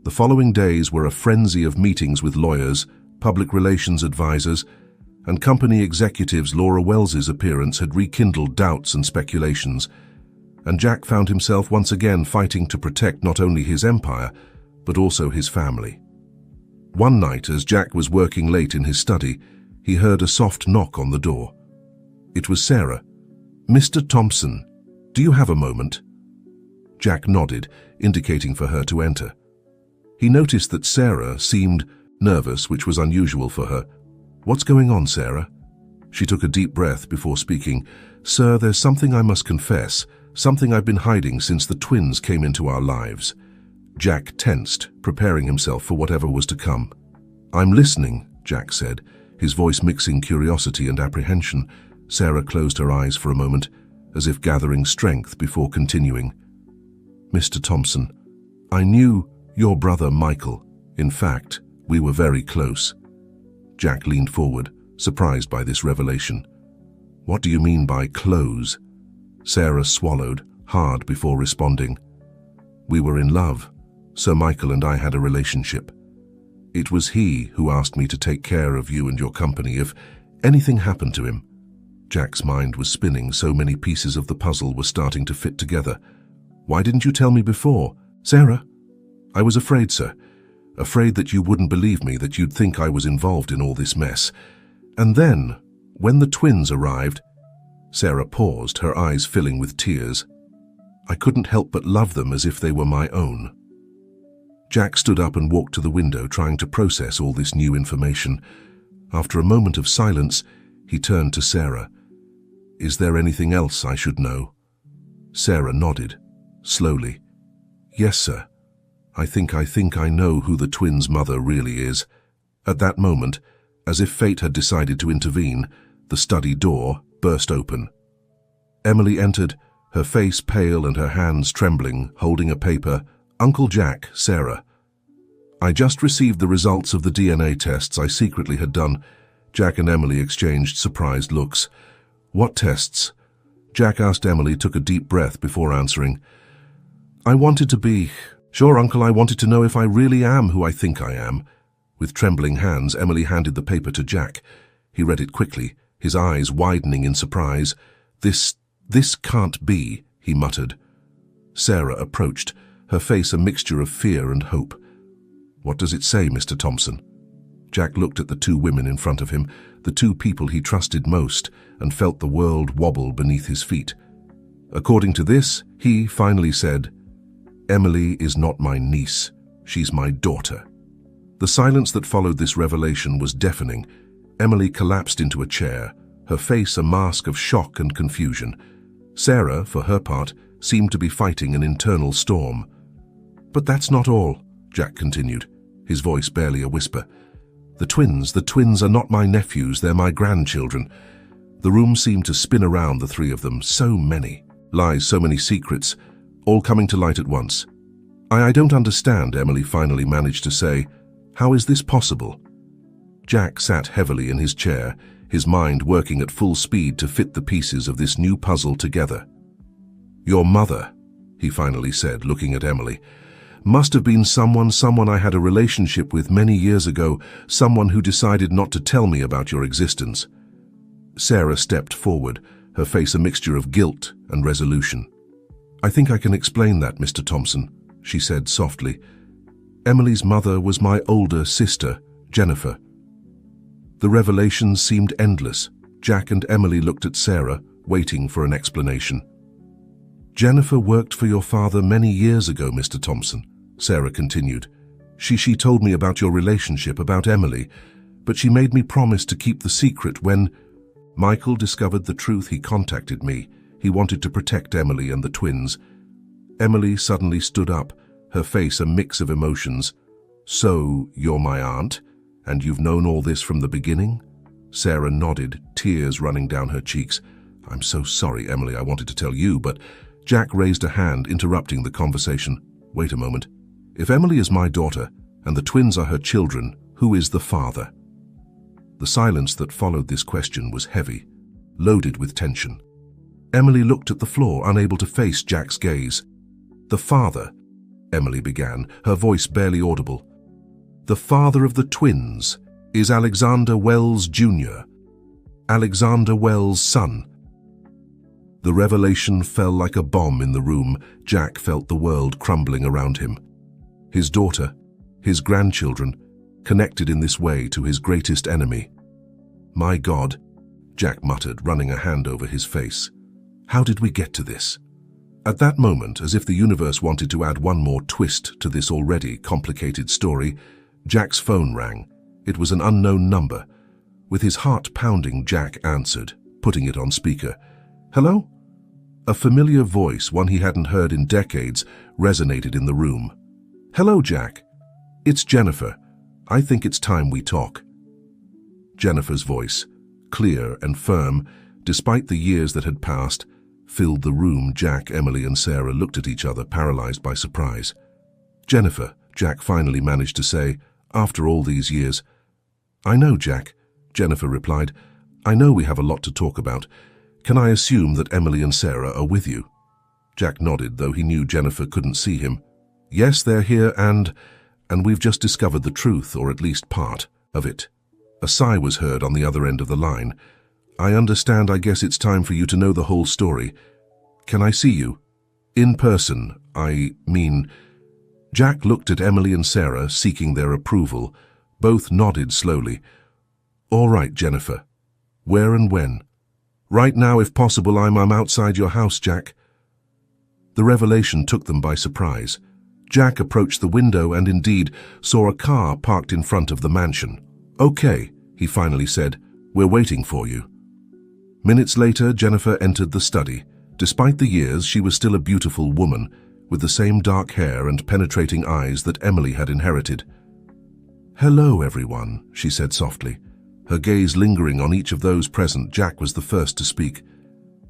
The following days were a frenzy of meetings with lawyers, public relations advisors, and company executives. Laura Wells's appearance had rekindled doubts and speculations, and Jack found himself once again fighting to protect not only his empire, but also his family. One night, as Jack was working late in his study, he heard a soft knock on the door. It was Sarah. "Mr. Thompson, do you have a moment?" Jack nodded, indicating for her to enter. He noticed that Sarah seemed nervous, which was unusual for her. "What's going on, Sarah?" She took a deep breath before speaking. "Sir, there's something I must confess, something I've been hiding since the twins came into our lives." Jack tensed, preparing himself for whatever was to come. "I'm listening," Jack said, his voice mixing curiosity and apprehension. Sarah closed her eyes for a moment, as if gathering strength before continuing. "Mr. Thompson, I knew your brother Michael. In fact, we were very close." Jack leaned forward, surprised by this revelation. "What do you mean by close?" Sarah swallowed hard before responding. "We were in love. Sir Michael and I had a relationship. It was he who asked me to take care of you and your company if anything happened to him." Jack's mind was spinning, so many pieces of the puzzle were starting to fit together. "Why didn't you tell me before?" "Sarah, I was afraid, sir. Afraid that you wouldn't believe me, that you'd think I was involved in all this mess. And then, when the twins arrived—" Sarah paused, her eyes filling with tears. "I couldn't help but love them as if they were my own." Jack stood up and walked to the window, trying to process all this new information. After a moment of silence, he turned to Sarah. "Is there anything else I should know?" Sarah nodded, slowly. "Yes, sir. I think I know who the twins' mother really is." At that moment, as if fate had decided to intervene, the study door burst open. Emily entered, her face pale and her hands trembling, holding a paper. "Uncle Jack, Sarah. I just received the results of the DNA tests I secretly had done." Jack and Emily exchanged surprised looks. "What tests?" Jack asked. Emily took a deep breath before answering. "I wanted to be... Sure, Uncle, I wanted to know if I really am who I think I am." With trembling hands, Emily handed the paper to Jack. He read it quickly, his eyes widening in surprise. This can't be," he muttered. Sarah approached, her face a mixture of fear and hope. "What does it say, Mr. Thompson?" Jack looked at the two women in front of him, the two people he trusted most, and felt the world wobble beneath his feet. According to this, he finally said, "Emily is not my niece. She's my daughter." The silence that followed this revelation was deafening. Emily collapsed into a chair, her face a mask of shock and confusion. Sarah, for her part, seemed to be fighting an internal storm. "But that's not all," Jack continued, his voice barely a whisper. The twins are not my nephews, they're my grandchildren." The room seemed to spin around the three of them, so many lies, so many secrets, all coming to light at once. I don't understand," Emily finally managed to say. "How is this possible?" Jack sat heavily in his chair, his mind working at full speed to fit the pieces of this new puzzle together. "Your mother," he finally said, looking at Emily, "must have been someone I had a relationship with many years ago, someone who decided not to tell me about your existence." Sarah stepped forward, her face a mixture of guilt and resolution. "I think I can explain that, Mr. Thompson," she said softly. "Emily's mother was my older sister, Jennifer." The revelations seemed endless. Jack and Emily looked at Sarah, waiting for an explanation. "Jennifer worked for your father many years ago, Mr. Thompson," Sarah continued. She told me about your relationship, about Emily, but she made me promise to keep the secret. When Michael discovered the truth, he contacted me. He wanted to protect Emily and the twins." Emily suddenly stood up, her face a mix of emotions. "So, you're my aunt, and you've known all this from the beginning?" Sarah nodded, tears running down her cheeks. "I'm so sorry, Emily, I wanted to tell you, but..." Jack raised a hand, interrupting the conversation. "Wait a moment. If Emily is my daughter, and the twins are her children, who is the father?" The silence that followed this question was heavy, loaded with tension. Emily looked at the floor, unable to face Jack's gaze. "The father," Emily began, her voice barely audible. "The father of the twins is Alexander Wells Jr., Alexander Wells' son." The revelation fell like a bomb in the room. Jack felt the world crumbling around him. His daughter, his grandchildren, connected in this way to his greatest enemy. "My God," Jack muttered, running a hand over his face. "How did we get to this?" At that moment, as if the universe wanted to add one more twist to this already complicated story, Jack's phone rang. It was an unknown number. With his heart pounding, Jack answered, putting it on speaker. "Hello?" A familiar voice, one he hadn't heard in decades, resonated in the room. "Hello, Jack. It's Jennifer. I think it's time we talk." Jennifer's voice, clear and firm, despite the years that had passed, filled the room. Jack, Emily, and Sarah looked at each other, paralyzed by surprise. "Jennifer," Jack finally managed to say, after all these years. "I know, Jack," Jennifer replied. "I know we have a lot to talk about. Can I assume that Emily and Sarah are with you?" Jack nodded, though he knew Jennifer couldn't see him. "Yes, they're here, and we've just discovered the truth, or at least part of it." A sigh was heard on the other end of the line. "I understand. I guess it's time for you to know the whole story. Can I see you? In person, I mean." Jack looked at Emily and Sarah, seeking their approval. Both nodded slowly. "All right, Jennifer. Where and when?" "Right now, if possible. I'm outside your house, Jack." The revelation took them by surprise. Jack approached the window and indeed saw a car parked in front of the mansion. "Okay," he finally said, "we're waiting for you." Minutes later, Jennifer entered the study. Despite the years, she was still a beautiful woman, with the same dark hair and penetrating eyes that Emily had inherited. "Hello, everyone," she said softly, her gaze lingering on each of those present. Jack was the first to speak.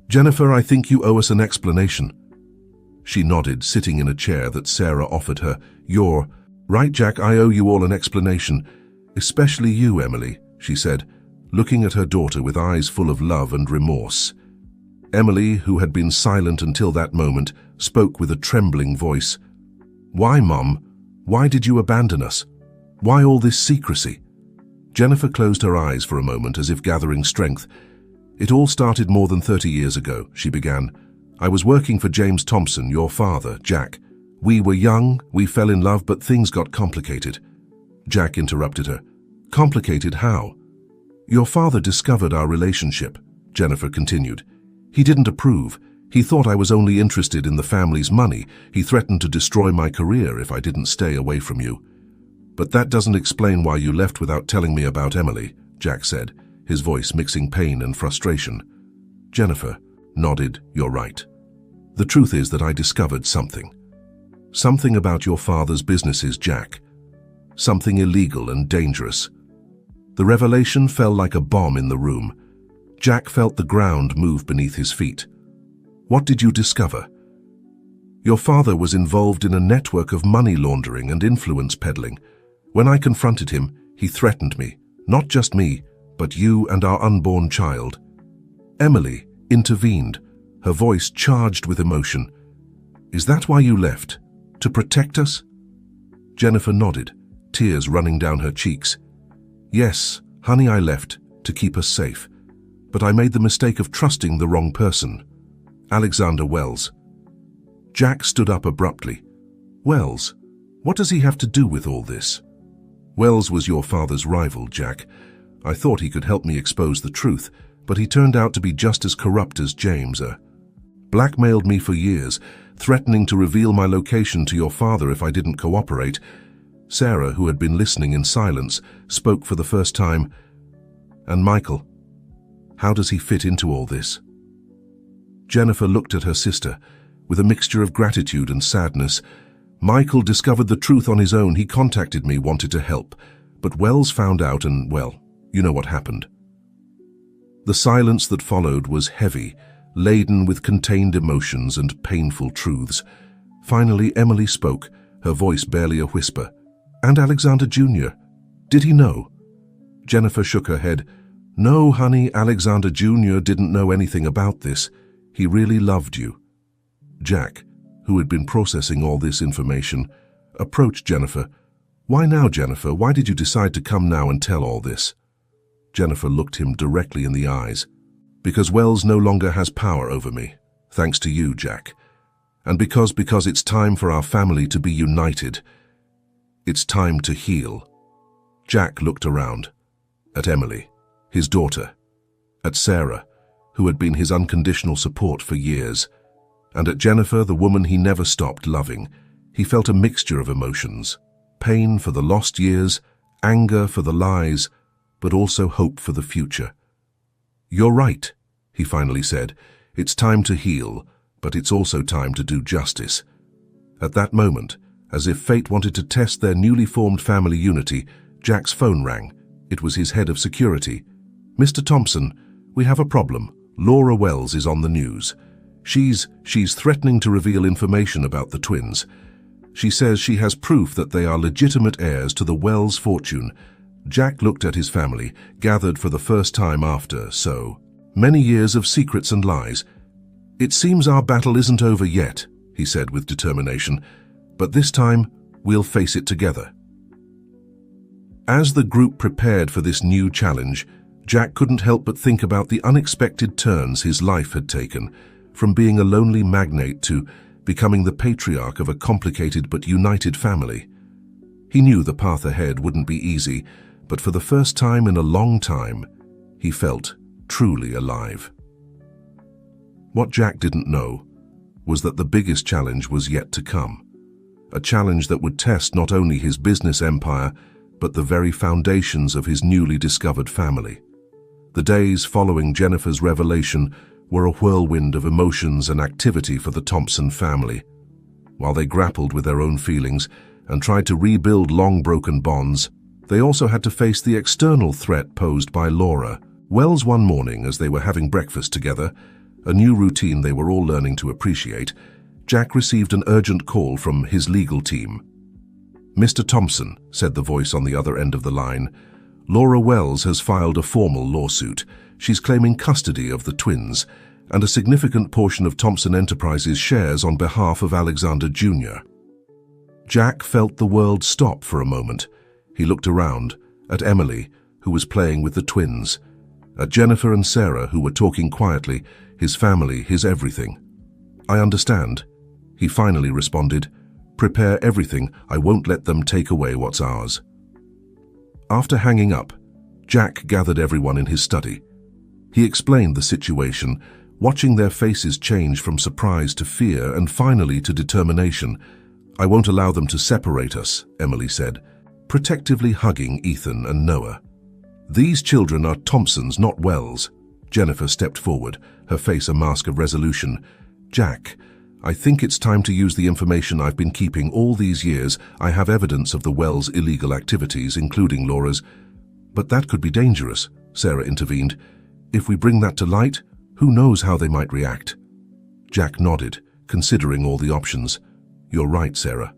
"Jennifer, I think you owe us an explanation." She nodded, sitting in a chair that Sarah offered her. "You're right, Jack, I owe you all an explanation. Especially you, Emily," she said, looking at her daughter with eyes full of love and remorse. Emily, who had been silent until that moment, spoke with a trembling voice. "Why, Mum? Why did you abandon us?" Why all this secrecy? Jennifer closed her eyes for a moment as if gathering strength. It all started more than 30 years ago, she began. I was working for James Thompson, your father, Jack. We were young, we fell in love, but things got complicated. Jack interrupted her. Complicated how? Your father discovered our relationship, Jennifer continued. He didn't approve. He thought I was only interested in the family's money. He threatened to destroy my career if I didn't stay away from you. But that doesn't explain why you left without telling me about Emily, Jack said, his voice mixing pain and frustration. Jennifer nodded. You're right. The truth is that I discovered something. Something about your father's businesses, Jack. Something illegal and dangerous. The revelation fell like a bomb in the room. Jack felt the ground move beneath his feet. What did you discover? Your father was involved in a network of money laundering and influence peddling. When I confronted him, he threatened me, not just me, but you and our unborn child. Emily intervened, her voice charged with emotion. Is that why you left? To protect us? Jennifer nodded, tears running down her cheeks. Yes, honey, I left to keep us safe. But I made the mistake of trusting the wrong person. Alexander Wells. Jack stood up abruptly. Wells? What does he have to do with all this? Wells was your father's rival, Jack. I thought he could help me expose the truth, but he turned out to be just as corrupt as James. Blackmailed me for years, threatening to reveal my location to your father if I didn't cooperate. Sarah, who had been listening in silence, spoke for the first time. And Michael? How does he fit into all this? Jennifer looked at her sister with a mixture of gratitude and sadness. Michael discovered the truth on his own. He contacted me, wanted to help. But Wells found out and, well, you know what happened. The silence that followed was heavy, laden with contained emotions and painful truths. Finally, Emily spoke, her voice barely a whisper. And Alexander Jr. Did he know? Jennifer shook her head. No, honey, Alexander Jr. didn't know anything about this. He really loved you. Jack, who had been processing all this information, approached Jennifer. Why now, Jennifer? Why did you decide to come now and tell all this? Jennifer looked him directly in the eyes. Because Wells no longer has power over me, thanks to you, Jack. And because it's time for our family to be united. It's time to heal. Jack looked around. At Emily, his daughter. At Sarah, who had been his unconditional support for years. And at Jennifer, the woman he never stopped loving. He felt a mixture of emotions. Pain for the lost years, anger for the lies, but also hope for the future. You're right, he finally said. It's time to heal, but it's also time to do justice. At that moment, as if fate wanted to test their newly formed family unity, Jack's phone rang. It was his head of security. Mr. Thompson, we have a problem. Laura Wells is on the news. She's threatening to reveal information about the twins. She says she has proof that they are legitimate heirs to the Wells fortune. Jack looked at his family, gathered for the first time after so many years of secrets and lies. It seems our battle isn't over yet, he said with determination, but this time we'll face it together. As the group prepared for this new challenge, Jack couldn't help but think about the unexpected turns his life had taken, from being a lonely magnate to becoming the patriarch of a complicated but united family. He knew the path ahead wouldn't be easy, but for the first time in a long time, he felt truly alive. What Jack didn't know was that the biggest challenge was yet to come, a challenge that would test not only his business empire, but the very foundations of his newly discovered family. The days following Jennifer's revelation were a whirlwind of emotions and activity for the Thompson family. While they grappled with their own feelings and tried to rebuild long-broken bonds, they also had to face the external threat posed by Laura Wells. One morning, as they were having breakfast together, a new routine they were all learning to appreciate, Jack received an urgent call from his legal team. Mr. Thompson, said the voice on the other end of the line, Laura Wells has filed a formal lawsuit. She's claiming custody of the twins and a significant portion of Thompson Enterprises shares on behalf of Alexander Jr. Jack felt the world stop for a moment. He looked around, at Emily, who was playing with the twins, at Jennifer and Sarah, who were talking quietly, his family, his everything. "I understand," he finally responded. "Prepare everything. I won't let them take away what's ours." After hanging up, Jack gathered everyone in his study. He explained the situation, watching their faces change from surprise to fear and finally to determination. "I won't allow them to separate us," Emily said, protectively hugging Ethan and Noah. "These children are Thompsons, not Wells." Jennifer stepped forward, her face a mask of resolution. "Jack, I think it's time to use the information I've been keeping all these years. I have evidence of the Wells' illegal activities, including Laura's." "But that could be dangerous," Sarah intervened. "If we bring that to light, who knows how they might react?" Jack nodded, considering all the options. "You're right, Sarah.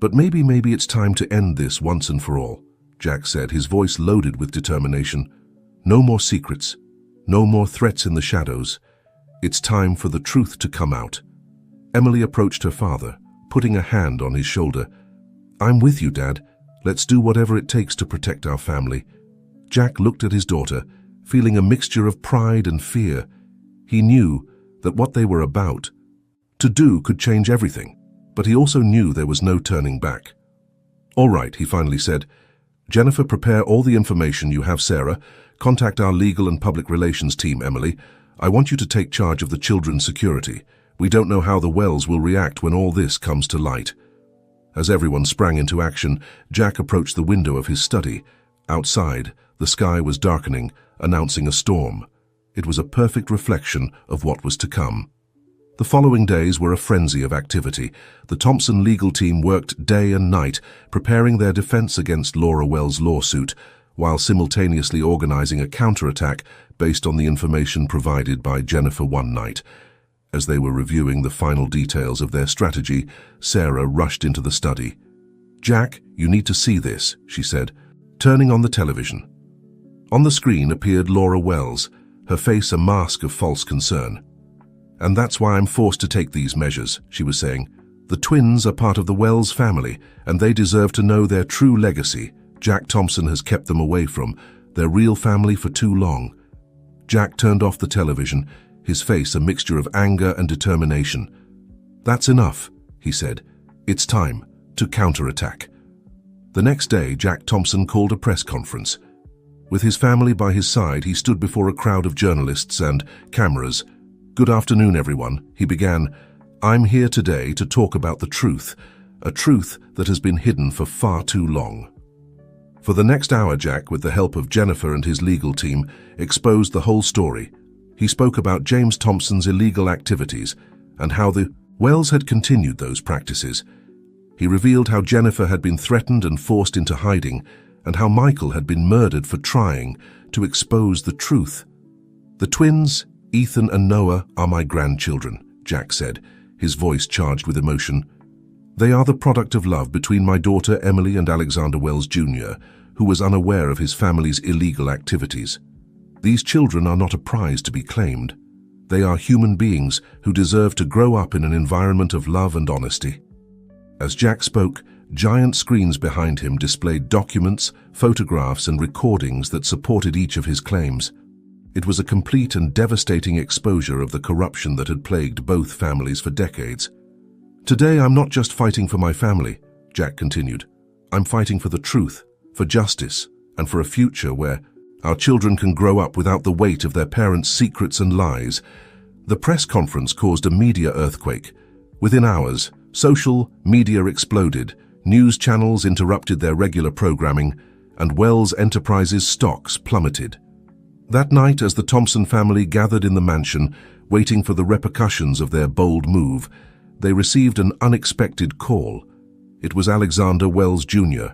But maybe it's time to end this once and for all," Jack said, his voice loaded with determination. "No more secrets. No more threats in the shadows. It's time for the truth to come out." Emily approached her father, putting a hand on his shoulder. "I'm with you, Dad. Let's do whatever it takes to protect our family." Jack looked at his daughter, feeling a mixture of pride and fear. He knew that what they were about to do could change everything, but he also knew there was no turning back. "All right," he finally said. "Jennifer, prepare all the information you have. Sarah, contact our legal and public relations team. Emily, I want you to take charge of the children's security. We don't know how the Wells will react when all this comes to light." As everyone sprang into action, Jack approached the window of his study. Outside, the sky was darkening, announcing a storm. It was a perfect reflection of what was to come. The following days were a frenzy of activity. The Thompson legal team worked day and night, preparing their defense against Laura Wells' lawsuit, while simultaneously organizing a counterattack based on the information provided by Jennifer one night. As they were reviewing the final details of their strategy, Sarah rushed into the study. "Jack, you need to see this," she said, turning on the television. On the screen appeared Laura Wells, her face a mask of false concern. "And that's why I'm forced to take these measures," she was saying. "The twins are part of the Wells family, and they deserve to know their true legacy. Jack Thompson has kept them away from their real family for too long." Jack turned off the television, his face a mixture of anger and determination. "That's enough," he said. "It's time to counterattack." The next day, Jack Thompson called a press conference. With his family by his side, he stood before a crowd of journalists and cameras. "Good afternoon, everyone," he began. "I'm here today to talk about the truth, a truth that has been hidden for far too long." For the next hour, Jack, with the help of Jennifer and his legal team, exposed the whole story. He spoke about James Thompson's illegal activities and how the Wells had continued those practices. He revealed how Jennifer had been threatened and forced into hiding, and how Michael had been murdered for trying to expose the truth. "The twins, Ethan and Noah, are my grandchildren," Jack said, his voice charged with emotion. "They are the product of love between my daughter Emily and Alexander Wells Jr., who was unaware of his family's illegal activities. These children are not a prize to be claimed. They are human beings who deserve to grow up in an environment of love and honesty." As Jack spoke, giant screens behind him displayed documents, photographs, and recordings that supported each of his claims. It was a complete and devastating exposure of the corruption that had plagued both families for decades. "Today, I'm not just fighting for my family," Jack continued. "I'm fighting for the truth, for justice, and for a future where our children can grow up without the weight of their parents' secrets and lies." The press conference caused a media earthquake. Within hours, social media exploded, news channels interrupted their regular programming, and Wells Enterprises stocks plummeted. That night, as the Thompson family gathered in the mansion, waiting for the repercussions of their bold move, they received an unexpected call. It was Alexander Wells Jr.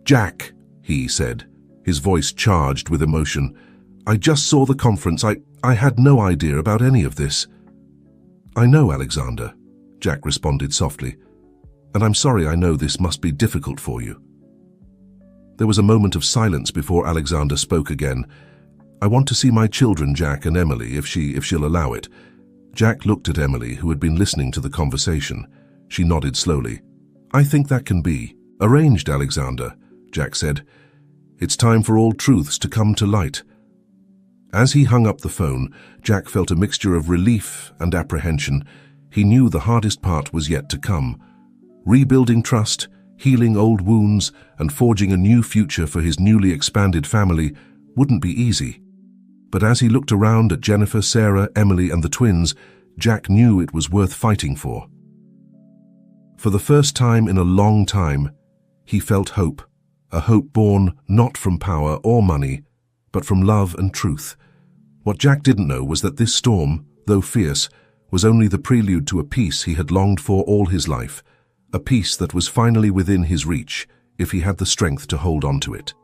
"Jack," he said, his voice charged with emotion, "I just saw the conference. I had no idea about any of this." "I know, Alexander," Jack responded softly, "and I'm sorry. I know this must be difficult for you." There was a moment of silence before Alexander spoke again. "I want to see my children, Jack and Emily, if she'll allow it." Jack looked at Emily, who had been listening to the conversation. She nodded slowly. "I think that can be arranged, Alexander," Jack said. "It's time for all truths to come to light." As he hung up the phone, Jack felt a mixture of relief and apprehension. He knew the hardest part was yet to come. Rebuilding trust, healing old wounds, and forging a new future for his newly expanded family wouldn't be easy. But as he looked around at Jennifer, Sarah, Emily, and the twins, Jack knew it was worth fighting for. For the first time in a long time, he felt hope, a hope born not from power or money, but from love and truth. What Jack didn't know was that this storm, though fierce, was only the prelude to a peace he had longed for all his life, a peace that was finally within his reach, if he had the strength to hold on to it.